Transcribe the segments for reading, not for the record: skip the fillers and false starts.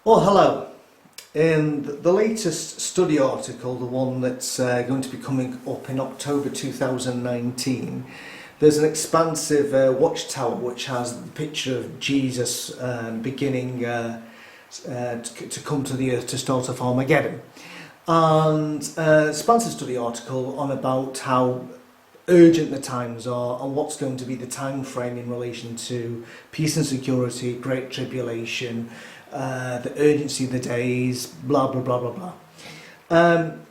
Well, hello. In the latest study article, the one that's going to be coming up in October 2019, there's an expansive watchtower which has the picture of Jesus beginning to come to the earth to start off Armageddon. And expansive study article on about how urgent the times are and what's going to be the time frame in relation to peace and security, great tribulation, the urgency of the days, blah blah blah blah blah.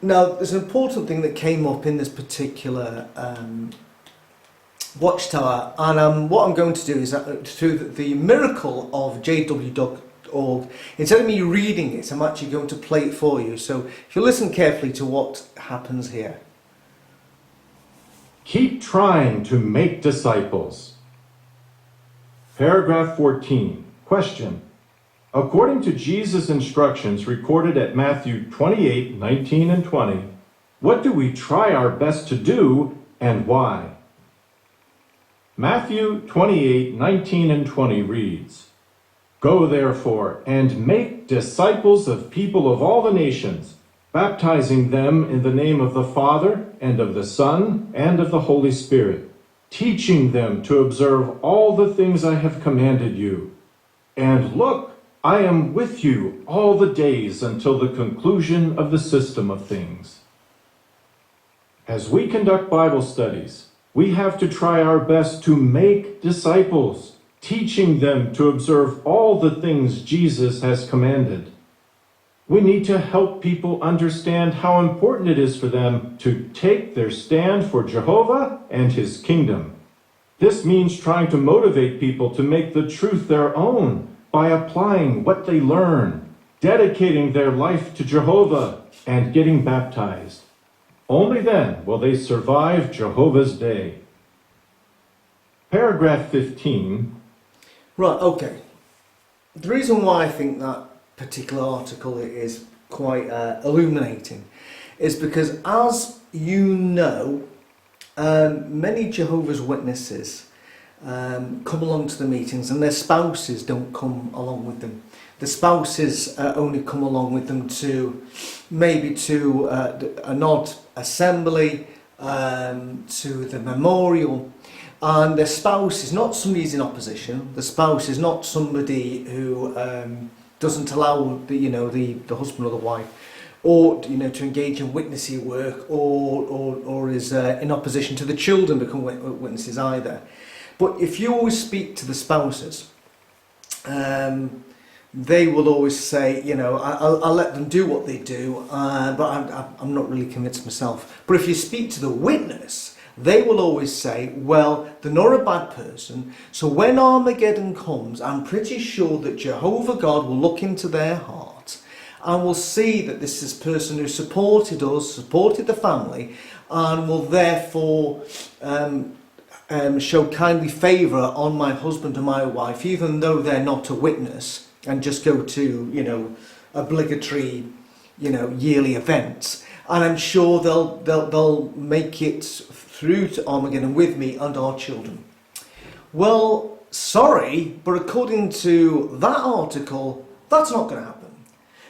Now there's an important thing that came up in this particular watchtower, and what I'm going to do is through the miracle of jw.org, instead of me reading it, I'm actually going to play it for you. So if you listen carefully to what happens here. Keep trying to make disciples. Paragraph 14. Question. According to Jesus' instructions recorded at Matthew 28:19 and 20, what do we try our best to do and why? Matthew 28:19 and 20 reads, Go therefore and make disciples of people of all the nations, baptizing them in the name of the Father, and of the Son, and of the Holy Spirit, teaching them to observe all the things I have commanded you. And look, I am with you all the days until the conclusion of the system of things. As we conduct Bible studies, we have to try our best to make disciples, teaching them to observe all the things Jesus has commanded. We need to help people understand how important it is for them to take their stand for Jehovah and his kingdom. This means trying to motivate people to make the truth their own by applying what they learn, dedicating their life to Jehovah, and getting baptized. Only then will they survive Jehovah's day. Paragraph 15. Right, okay. The reason why I think that particular article is quite illuminating is because, as you know, many Jehovah's Witnesses come along to the meetings and their spouses don't come along with them. The spouses only come along with them to maybe to an odd assembly, to the memorial, and the spouse is not somebody who's in opposition. The spouse is not somebody who doesn't allow the husband or the wife, or to engage in witnessing work, or is in opposition to the children become witnesses either. But if you always speak to the spouses, they will always say, I'll let them do what they do, but I'm not really convinced myself. But if you speak to the witness, they will always say, well, they're not a bad person, so when Armageddon comes, I'm pretty sure that Jehovah God will look into their heart and will see that this is a person who supported us, supported the family, and will therefore show kindly favour on my husband and my wife, even though they're not a witness, and just go to, obligatory, yearly events. And I'm sure they'll make it through to Armageddon with me and our children. Well, sorry, but according to that article, that's not going to happen.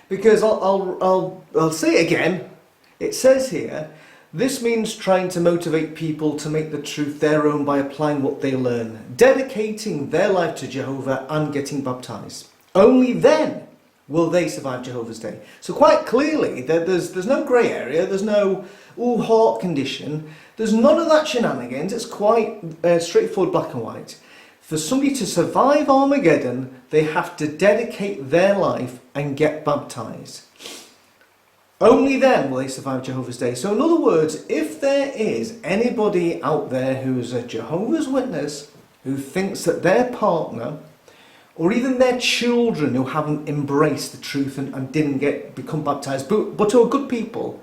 Because I'll say it again. It says here, this means trying to motivate people to make the truth their own by applying what they learn, dedicating their life to Jehovah and getting baptized. Only then will they survive Jehovah's day. So quite clearly, there's no grey area, there's no heart condition, there's none of that shenanigans. It's quite straightforward, black and white. For somebody to survive Armageddon, they have to dedicate their life and get baptized. Only then will they survive Jehovah's day. So in other words, if there is anybody out there who is a Jehovah's Witness who thinks that their partner, or even their children who haven't embraced the truth and didn't become baptized, but who are good people,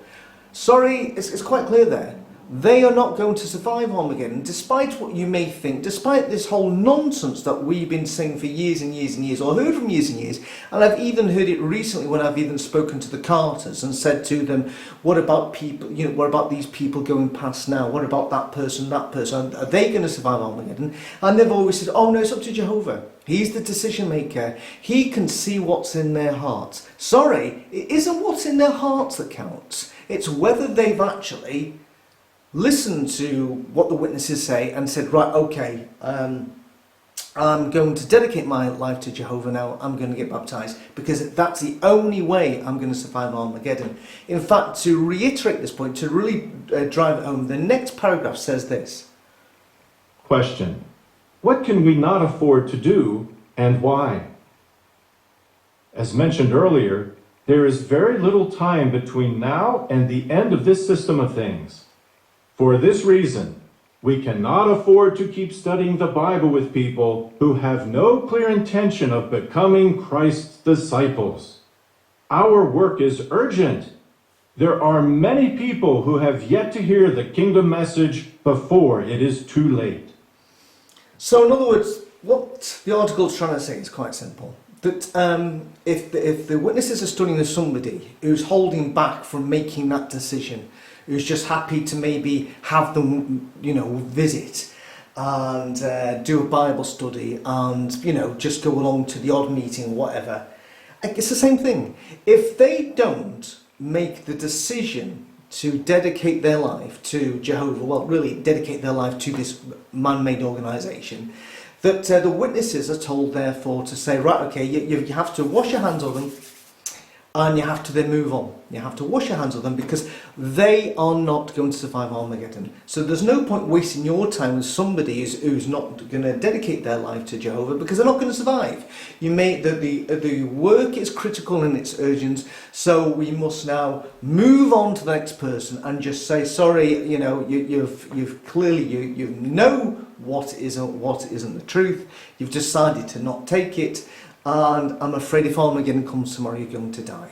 sorry, it's quite clear there. they are not going to survive Armageddon, despite what you may think, despite this whole nonsense that we've been saying for years and years and years, or heard from years and years. And I've even heard it recently when I've even spoken to the Carters and said to them, what about people, what about these people going past now? What about that person, that person? Are they going to survive Armageddon? And they've always said, oh no, it's up to Jehovah. He's the decision maker. He can see what's in their hearts. Sorry, it isn't what's in their hearts that counts. It's whether they've actually listened to what the witnesses say and said, right, okay, I'm going to dedicate my life to Jehovah now. I'm going to get baptized because that's the only way I'm going to survive Armageddon. In fact, to reiterate this point, to really drive it home, the next paragraph says this. Question. What can we not afford to do and why? As mentioned earlier, there is very little time between now and the end of this system of things. For this reason, we cannot afford to keep studying the Bible with people who have no clear intention of becoming Christ's disciples. Our work is urgent. There are many people who have yet to hear the kingdom message before it is too late. So in other words, what the article is trying to say is quite simple. That if the witnesses are studying with somebody who's holding back from making that decision, who's just happy to maybe have them, visit and do a Bible study and, just go along to the odd meeting or whatever, it's the same thing. If they don't make the decision to dedicate their life to Jehovah, well, really dedicate their life to this man-made organisation, that the witnesses are told, therefore, to say, right, okay, you have to wash your hands of them and you have to then move on. You have to wash your hands of them because they are not going to survive Armageddon. So there's no point wasting your time with somebody who's not going to dedicate their life to Jehovah because they're not going to survive. The work is critical and it's urgent, so we must now move on to the next person and just say, sorry, you've clearly you know what isn't the truth. You've decided to not take it. And I'm afraid if Armageddon comes tomorrow, you're going to die.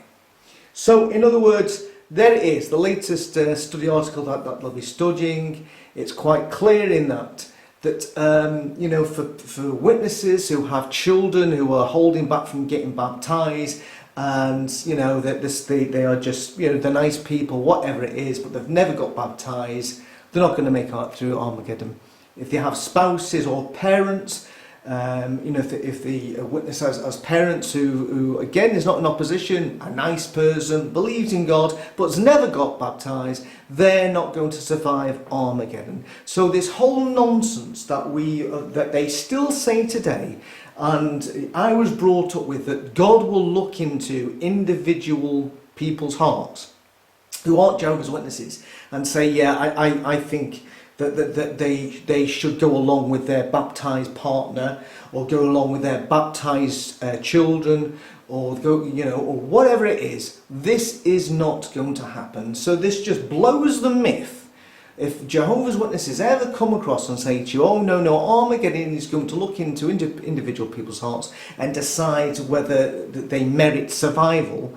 So, in other words, there it is, the latest study article that they'll be studying. It's quite clear in that for witnesses who have children who are holding back from getting baptized, and that they are just they're nice people, whatever it is, but they've never got baptized, they're not going to make it through Armageddon. If they have spouses or parents, if the witness has parents who again is not in opposition, a nice person, believes in God, but's never got baptized, they're not going to survive Armageddon. So this whole nonsense that they still say today, and I was brought up with, that God will look into individual people's hearts who aren't Jehovah's Witnesses and say, yeah, I think that they should go along with their baptized partner, or go along with their baptized children, or go, or whatever it is. This is not going to happen. So this just blows the myth. If Jehovah's Witnesses ever come across and say to you, oh no, Armageddon is going to look into individual people's hearts and decide whether they merit survival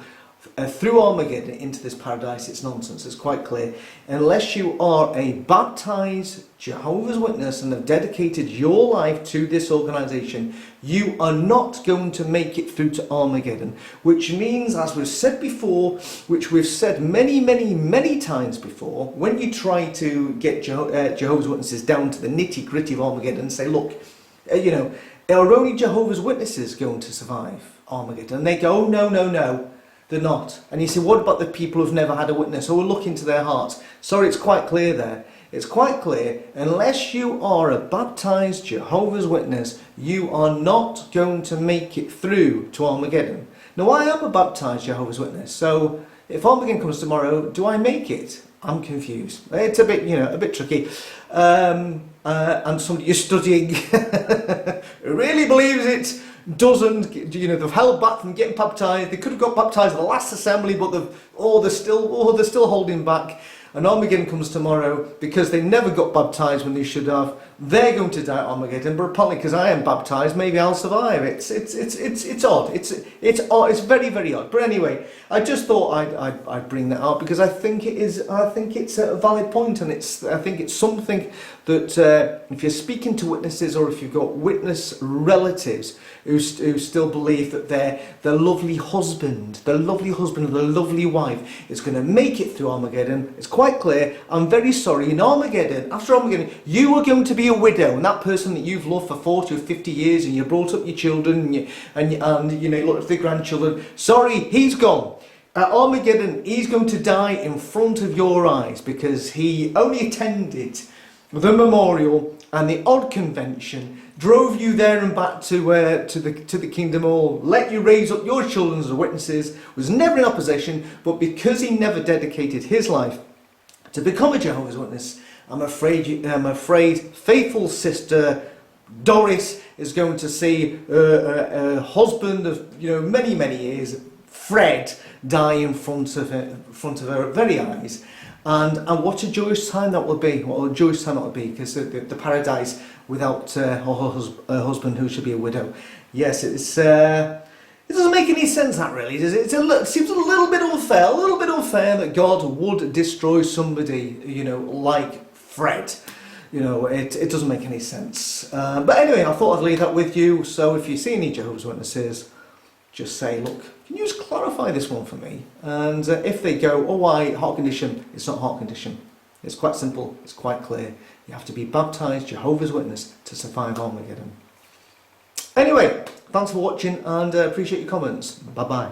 through Armageddon into this paradise, it's nonsense. It's quite clear. Unless you are a baptized Jehovah's Witness and have dedicated your life to this organisation, you are not going to make it through to Armageddon. Which means, as we've said before, which we've said many times before, when you try to get Jehovah's Witnesses down to the nitty-gritty of Armageddon and say, look, are only Jehovah's Witnesses going to survive Armageddon? And they go, oh, no. They're not. And you say, what about the people who've never had a witness, who will look into their hearts? Sorry, it's quite clear there. It's quite clear. Unless you are a baptized Jehovah's Witness, you are not going to make it through to Armageddon. Now, I am a baptized Jehovah's Witness, so if Armageddon comes tomorrow, do I make it? I'm confused. It's a bit tricky. And somebody you're studying really believes it. Doesn't, they've held back from getting baptized. They could have got baptized at the last assembly, but they're still holding back. And Armageddon comes tomorrow because they never got baptized when they should have. they're going to die at Armageddon, but apparently because I am baptised, maybe I'll survive. It's odd. It's odd. It's very, very odd. But anyway, I just thought I'd bring that out because I think it's a valid point, and I think it's something that if you're speaking to witnesses, or if you've got witness relatives who still believe that their lovely husband, or their lovely wife is going to make it through Armageddon, it's quite clear. I'm very sorry. In Armageddon, after Armageddon, you are going to be a widow, and that person that you've loved for 40 or 50 years, and you brought up your children, and you looked after the grandchildren. Sorry, he's gone. At Armageddon, he's going to die in front of your eyes because he only attended the memorial and the odd convention, drove you there and back to the kingdom hall, let you raise up your children as witnesses, was never in opposition, but because he never dedicated his life to become a Jehovah's Witness, I'm afraid faithful sister Doris is going to see her husband of many, many years, Fred, die in front of her very eyes. And what a joyous time that would be. What a joyous time that would be, because the paradise without her husband, who should be a widow. Yes, it doesn't make any sense, that really, does it? It seems a little bit unfair that God would destroy somebody, like Fred. It doesn't make any sense. But anyway, I thought I'd leave that with you. So if you see any Jehovah's Witnesses, just say, look, can you just clarify this one for me? And if they go, oh, why, heart condition, it's not heart condition. It's quite simple, it's quite clear. You have to be baptised, Jehovah's Witness, to survive Armageddon. Anyway, thanks for watching, and appreciate your comments. Bye-bye.